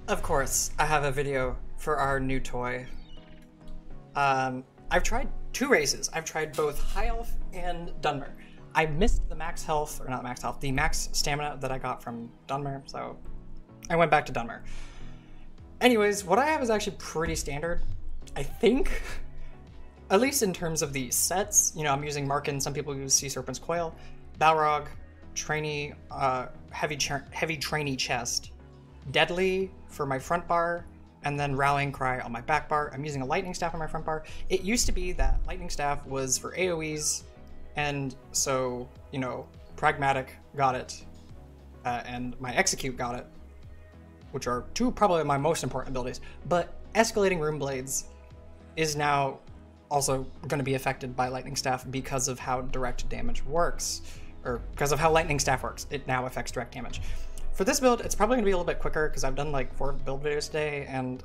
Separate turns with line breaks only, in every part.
Of course, I have a video for our new toy. I've tried two races. I've tried both High Elf and Dunmer. I missed the max health, or not max health, the max stamina that I got from Dunmer, so I went back to Dunmer. Anyways, what I have is actually pretty standard, I think. At least in terms of the sets. You know, I'm using Markin, some people use Sea Serpent's Coil, Balrog, Trainee, heavy Trainee Chest, Deadly for my front bar, and then Rallying Cry on my back bar. I'm using a Lightning Staff on my front bar. It used to be that Lightning Staff was for AoEs, and so, you know, Pragmatic got it, and my Execute got it, which are two probably my most important abilities. But Escalating Rune Blades is now also going to be affected by Lightning Staff because of how direct damage works, or because of how Lightning Staff works. It now affects direct damage. For this build, it's probably going to be a little bit quicker because I've done like 4 build videos today and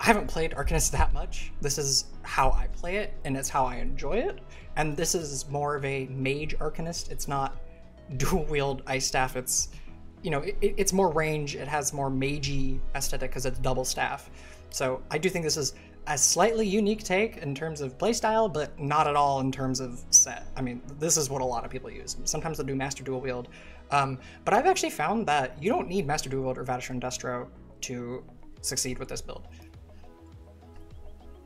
I haven't played Arcanist that much. This is how I play it and it's how I enjoy it. And this is more of a Mage Arcanist. It's not dual wield Ice Staff. It's, you know, it's more range. It has more magey aesthetic because it's double staff. So I do think this is a slightly unique take in terms of playstyle, but not at all in terms of set. I mean, this is what a lot of people use. Sometimes they'll do Master Dual Wield. But I've actually found that you don't need Master Dual Wield or Vatisher Destro to succeed with this build.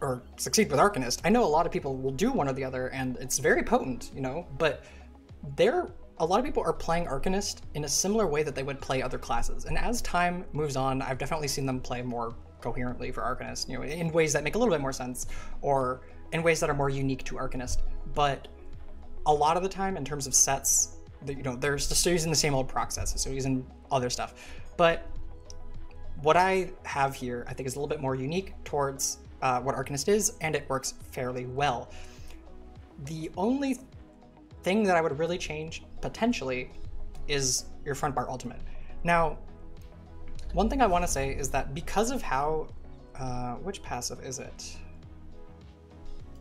Or succeed with Arcanist. I know a lot of people will do one or the other, and it's very potent, you know, but a lot of people are playing Arcanist in a similar way that they would play other classes. And as time moves on, I've definitely seen them play more coherently for Arcanist, you know, in ways that make a little bit more sense, or in ways that are more unique to Arcanist. But a lot of the time, in terms of sets, you know, they're still using the same old proc sets, so using other stuff. But what I have here, I think, is a little bit more unique towards what Arcanist is, and it works fairly well. The only thing that I would really change, potentially, is your front bar ultimate. Now, one thing I want to say is that because of how, which passive is it?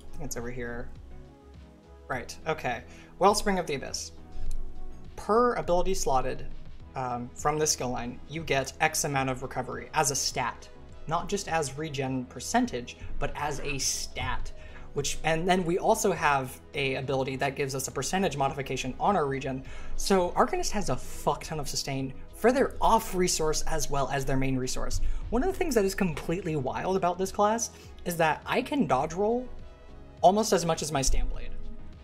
I think it's over here. Right, okay. Wellspring of the Abyss. Per ability slotted from this skill line, you get X amount of recovery as a stat. Not just as regen percentage, but as a stat. And then we also have a ability that gives us a percentage modification on our regen. So Arcanist has a fuck ton of sustain for their off resource as well as their main resource. One of the things that is completely wild about this class is that I can dodge roll almost as much as my Stam Blade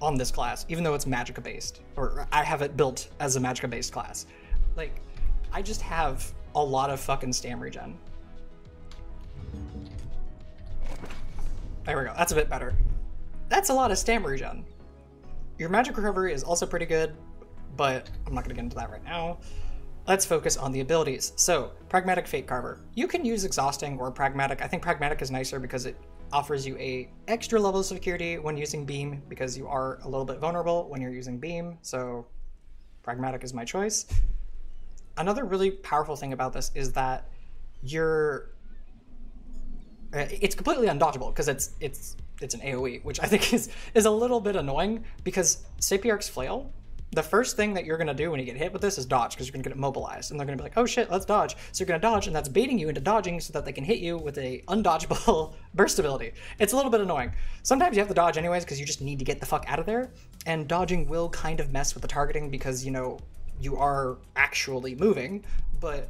on this class, even though it's Magicka based, or I have it built as a Magicka based class. Like, I just have a lot of fucking Stam regen. There we go, that's a bit better. That's a lot of Stam regen. Your magic recovery is also pretty good, but I'm not gonna get into that right now. Let's focus on the abilities. So, Pragmatic Fate Carver. You can use Exhausting or Pragmatic. I think Pragmatic is nicer because it offers you a extra level of security when using Beam, because you are a little bit vulnerable when you're using Beam, so Pragmatic is my choice. Another really powerful thing about this is that it's completely undodgeable because it's an AoE, which I think is a little bit annoying because Sapiarch's Flail, the first thing that you're going to do when you get hit with this is dodge, because you're going to get immobilized, and they're going to be like, oh shit, let's dodge. So you're going to dodge, and that's baiting you into dodging so that they can hit you with a undodgeable burst ability. It's a little bit annoying. Sometimes you have to dodge anyways because you just need to get the fuck out of there, and dodging will kind of mess with the targeting because, you know, you are actually moving, but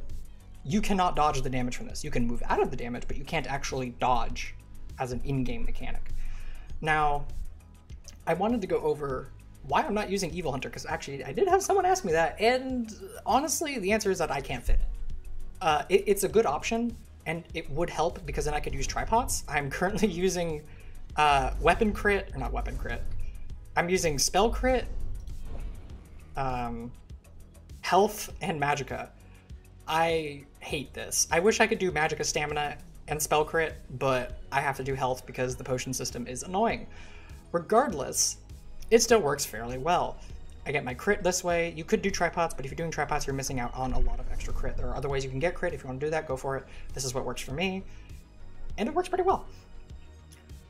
you cannot dodge the damage from this. You can move out of the damage, but you can't actually dodge as an in-game mechanic. Now, I wanted to go over why I'm not using Evil Hunter, because actually I did have someone ask me that, and honestly, the answer is that I can't fit it. It's a good option, and it would help because then I could use tripods. I'm currently using Weapon Crit, or not Weapon Crit. I'm using Spell Crit, Health, and Magicka. I hate this. I wish I could do Magicka Stamina and Spell Crit, but I have to do Health because the potion system is annoying. Regardless, it still works fairly well. I get my crit this way. You could do tripods, but if you're doing tripods, you're missing out on a lot of extra crit. There are other ways you can get crit. If you want to do that, go for it. This is what works for me, and it works pretty well.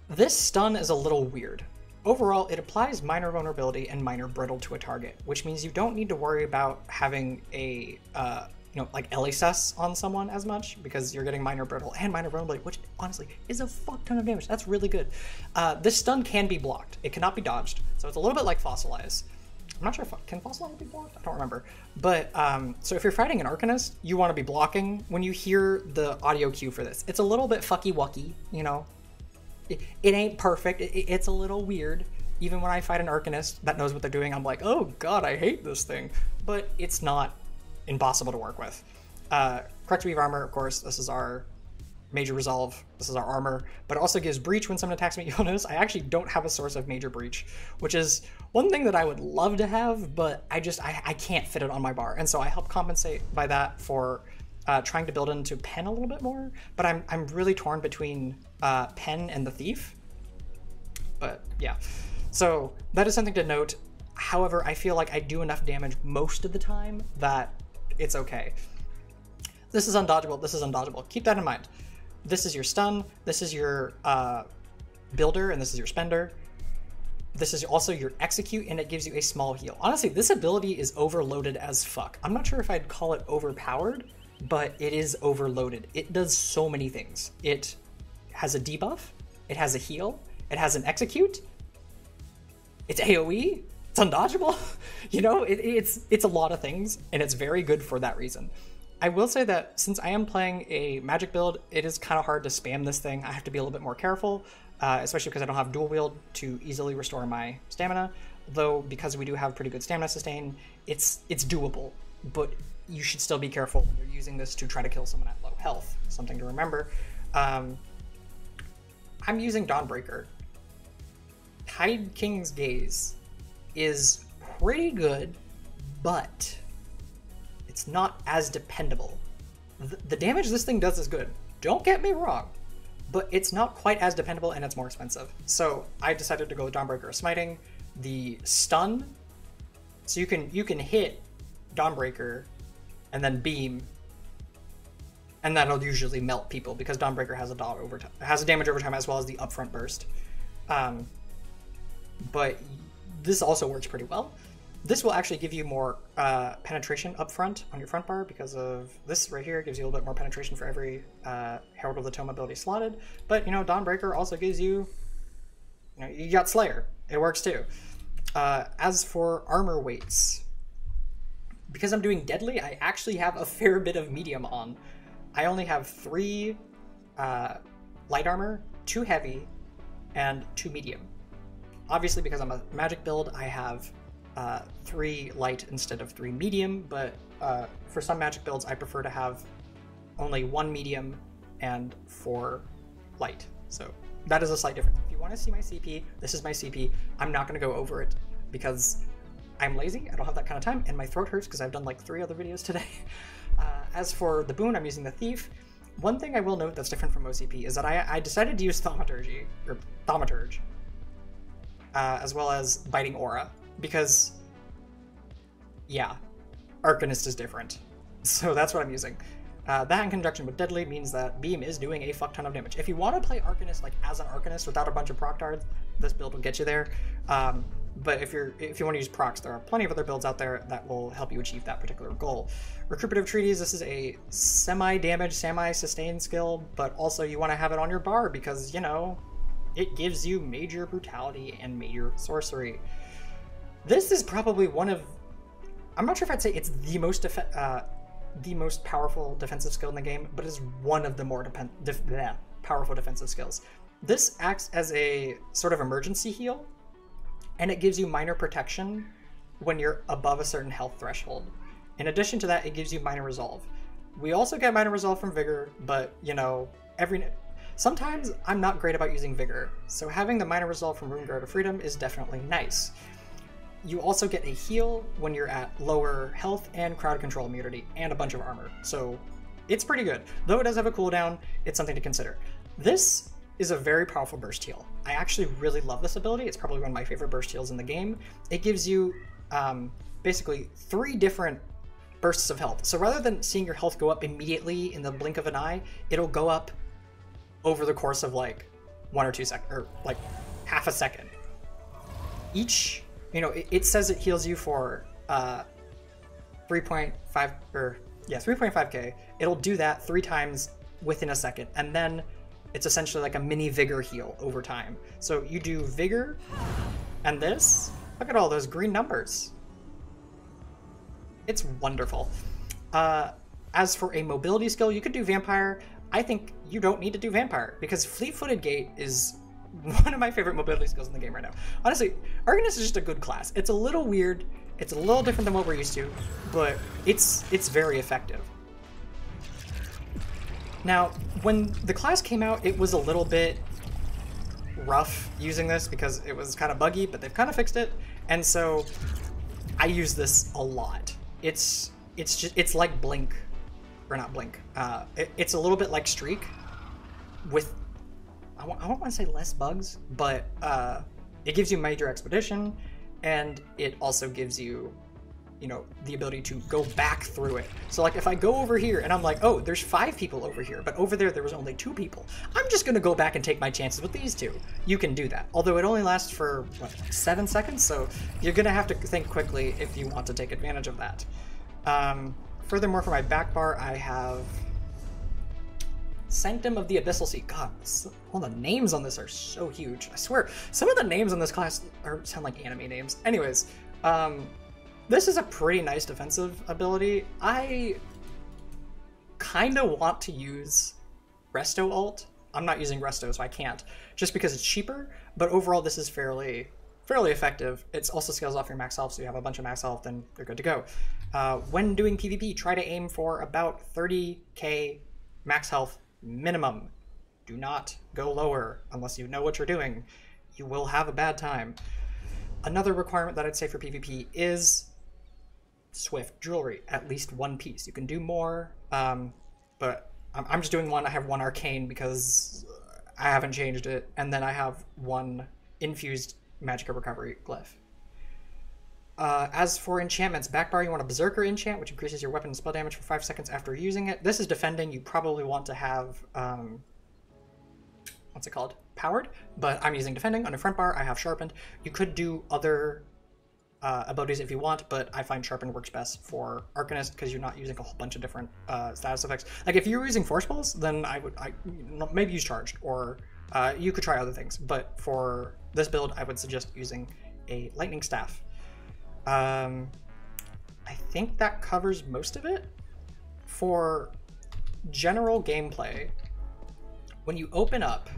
This stun is a little weird. Overall, it applies minor vulnerability and minor brittle to a target, which means you don't need to worry about having a like LSS on someone as much, because you're getting minor brittle and minor vulnerability, which honestly is a fuck ton of damage. That's really good. This stun can be blocked. It cannot be dodged. So it's a little bit like Fossilize. I'm not sure if can Fossilize be blocked? I don't remember. But so if you're fighting an Arcanist, you want to be blocking when you hear the audio cue for this. It's a little bit fucky wucky, you know. It ain't perfect. It's a little weird. Even when I fight an Arcanist that knows what they're doing, I'm like, oh god, I hate this thing. But it's not impossible to work with. Correct Weave Armor, of course, this is our Major Resolve, this is our armor, but it also gives Breach when someone attacks me. You'll notice I actually don't have a source of Major Breach, which is one thing that I would love to have, but I can't fit it on my bar, and so I help compensate by that for trying to build into Pen a little bit more, but I'm really torn between Pen and the Thief. But yeah, so that is something to note. However, I feel like I do enough damage most of the time that it's okay. This is undodgeable, this is undodgeable. Keep that in mind. This is your stun, this is your builder, and this is your spender. This is also your execute, and it gives you a small heal. Honestly, this ability is overloaded as fuck. I'm not sure if I'd call it overpowered, but it is overloaded. It does so many things. It has a debuff, it has a heal, it has an execute, it's AoE, it's undodgeable. You know, it's a lot of things, and it's very good for that reason. I will say that since I am playing a magic build, it is kind of hard to spam this thing. I have to be a little bit more careful, especially because I don't have dual wield to easily restore my stamina. Though because we do have pretty good stamina sustain, it's doable. But you should still be careful when you're using this to try to kill someone at low health. Something to remember. I'm using Dawnbreaker. Tide King's Gaze is pretty good, but it's not as dependable. The damage this thing does is good, don't get me wrong, but it's not quite as dependable, and it's more expensive. So I decided to go with Dawnbreaker Smiting. The stun, so you can hit Dawnbreaker and then beam, and that'll usually melt people because Dawnbreaker has a damage over time as well as the upfront burst. But this also works pretty well. This will actually give you more penetration up front on your front bar because of this right here. It gives you a little bit more penetration for every Herald of the Tome ability slotted. But, you know, Dawnbreaker also gives you, you got Slayer. It works too. As for armor weights, because I'm doing Deadly, I actually have a fair bit of medium on. I only have 3 light armor, 2 heavy, and 2 medium. Obviously, because I'm a magic build, I have 3 light instead of 3 medium, but for some magic builds I prefer to have only 1 medium and 4 light. So that is a slight difference. If you want to see my CP, this is my CP. I'm not going to go over it because I'm lazy, I don't have that kind of time, and my throat hurts because I've done like 3 other videos today. As for the boon, I'm using the Thief. One thing I will note that's different from OCP is that I decided to use Thaumaturgy, or Thaumaturge, as well as Biting Aura. Because, yeah, Arcanist is different. So that's what I'm using. That in conjunction with Deadly means that Beam is doing a fuck ton of damage. If you want to play Arcanist like as an Arcanist without a bunch of proc darts, this build will get you there. But if you want to use procs, there are plenty of other builds out there that will help you achieve that particular goal. Recuperative Treaties, this is a semi-damage, semi-sustain skill, but also you want to have it on your bar because, you know, it gives you major brutality and major sorcery. This is probably one of, I'm not sure if I'd say it's the most powerful defensive skill in the game, but it's one of the more powerful defensive skills. This acts as a sort of emergency heal, and it gives you minor protection when you're above a certain health threshold. In addition to that, it gives you minor resolve. We also get minor resolve from Vigor, but, you know, sometimes I'm not great about using Vigor, so having the minor resolve from Runeguard of Freedom is definitely nice. You also get a heal when you're at lower health and crowd control immunity, and a bunch of armor, so it's pretty good. Though it does have a cooldown, it's something to consider. This is a very powerful burst heal. I actually really love this ability. It's probably one of my favorite burst heals in the game. It gives you basically 3 different bursts of health. So rather than seeing your health go up immediately in the blink of an eye, it'll go up over the course of like 1 or 2 seconds, or like half a second. Each, you know, it says it heals you for 3.5 or Yeah, 3.5k. It'll do that 3 times within a second, and then it's essentially like a mini vigor heal over time. So you do vigor, and this. Look at all those green numbers. It's wonderful. As for a mobility skill, you could do vampire. I think you don't need to do vampire because fleet-footed gait is one of my favorite mobility skills in the game right now. Honestly, Arcanist is just a good class. It's a little weird. It's a little different than what we're used to, but it's very effective. Now, when the class came out, it was a little bit rough using this because it was kind of buggy, but they've kind of fixed it. And so I use this a lot. It's like Blink, or not Blink. It's a little bit like Streak with, I don't want to say less bugs, but it gives you major expedition, and it also gives you, you know, the ability to go back through it. So like if I go over here and I'm like, oh, there's 5 people over here, but over there was only 2 people. I'm just gonna go back and take my chances with these 2. You can do that. Although it only lasts for, what, 7 seconds? So you're gonna have to think quickly if you want to take advantage of that. Furthermore, for my back bar, I have Sanctum of the Abyssal Sea. God, all the names on this are so huge. I swear, some of the names on this class sound like anime names. Anyways, this is a pretty nice defensive ability. I kind of want to use Resto ult. I'm not using Resto, so I can't, just because it's cheaper, but overall this is fairly effective. It also scales off your max health, so you have a bunch of max health and you're good to go. When doing PvP, try to aim for about 30k max health minimum. Do not go lower unless you know what you're doing. You will have a bad time. Another requirement that I'd say for PvP is Swift jewelry, at least 1 piece. You can do more, but I'm just doing 1. I have 1 arcane because I haven't changed it, and then I have 1 infused Magicka recovery glyph. As for enchantments, backbar, you want a Berserker enchant, which increases your weapon and spell damage for 5 seconds after using it. This is defending. You probably want to have, what's it called? Powered, but I'm using defending. On the front bar, I have sharpened. You could do other abilities if you want, but I find sharpened works best for Arcanist because you're not using a whole bunch of different status effects. Like if you were using force balls, then I maybe use charged, or you could try other things. But for this build, I would suggest using a lightning staff. I think that covers most of it. For general gameplay, when you open up,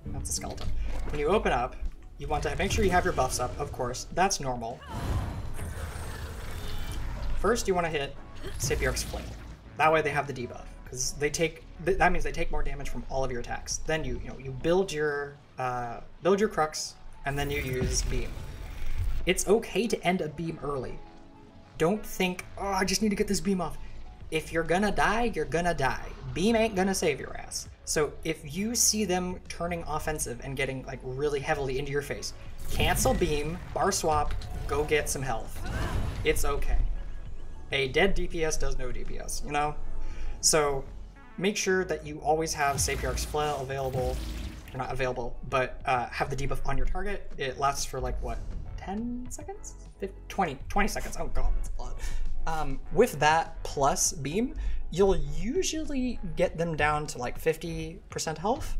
that's a skeleton. When you open up, you want to make sure you have your buffs up, of course. That's normal. First, you want to hit Sapier's Flame. That way they have the debuff, because that means they take more damage from all of your attacks. Then you build your crux, and then you use beam. It's okay to end a beam early. Don't think, oh, I just need to get this beam off. If you're gonna die, you're gonna die. Beam ain't gonna save your ass. So if you see them turning offensive and getting like really heavily into your face, cancel beam, bar swap, go get some health. It's okay. A dead DPS does no DPS, you know? So make sure that you always have Sapier's Flail available, or not available, but have the debuff on your target. It lasts for like, what, 10 seconds? 20 seconds. Oh god, that's a lot. With that plus beam, you'll usually get them down to like 50% health,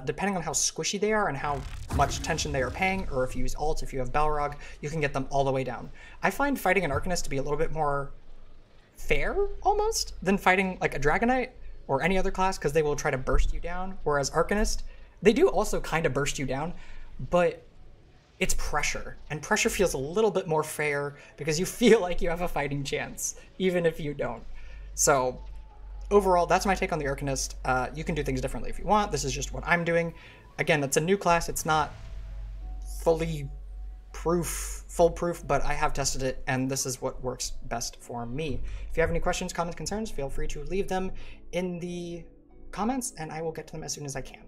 depending on how squishy they are and how much attention they are paying, or if you use ult, if you have Balrog, you can get them all the way down. I find fighting an Arcanist to be a little bit more fair, almost, than fighting like a Dragonite or any other class, because they will try to burst you down, whereas Arcanist, they do also kind of burst you down, but it's pressure, and pressure feels a little bit more fair because you feel like you have a fighting chance, even if you don't. So overall, that's my take on the Arcanist. You can do things differently if you want. This is just what I'm doing. Again, that's a new class. It's not foolproof, but I have tested it, and this is what works best for me. If you have any questions, comments, concerns, feel free to leave them in the comments, and I will get to them as soon as I can.